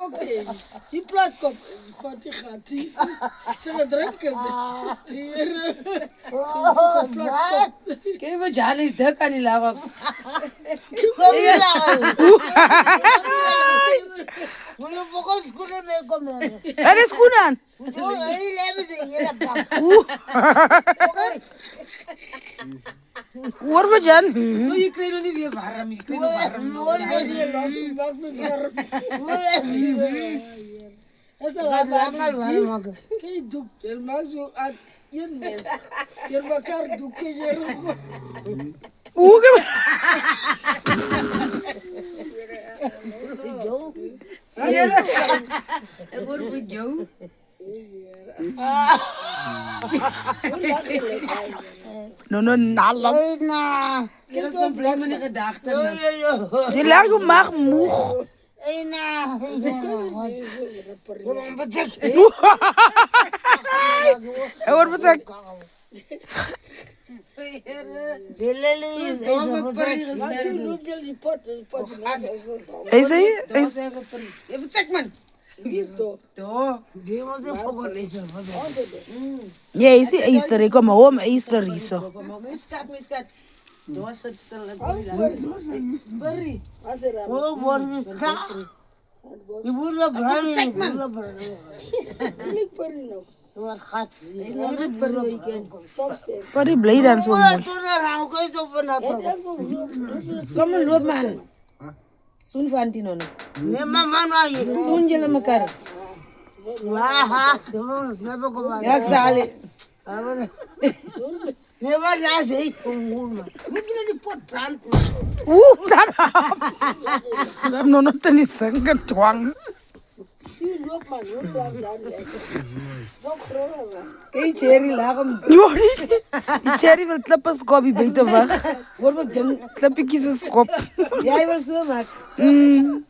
Okay, die plaatkop van die gaat die. Ze gaan drinken. Hier. Kijk wat Jan is dik aan die lava. Er is goed aan. Hoor wat Jan? Zo je krijgt nog niet weer warm. Je krijgt nog warm. Dat is een laag. Kijk, doek. Helemaal zo aan je mens. Je elkaar doeken. Oeh, ik word met jou. No, nalam. Dat is een blij met die gedachtenis. Je lijkt op maag moeg. Hij wordt bezet. Hij zei? Even check man. Ja, is die Easter? Ik kom home Easter hier zo. Miskat. Doos het stil. Berry. Je moet dat brengen. Check man. Pari blij dan zo mooi. Kom maar loop man. Soon van Tino. Nee mama nou. Soon jullie elkaar. Ja, ik zal het. Nee, wat laat je? Moet je die pot branden? Oeh, dat heb nog niet in die zin getwang. Kijk, Cherry laag hem. Joh, niet. Die Cherry wil klippen skop, je beter weg. Word me ding. Klippen kiezen skop. Jij wil zo maken.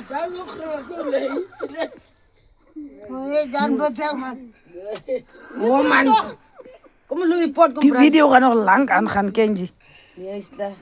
Daar nog graag nee. Nee, dan betel man. Oh man. Kom eens nu je pot. Die video gaat nog lang aan gaan, ken je? Ja, is klaar.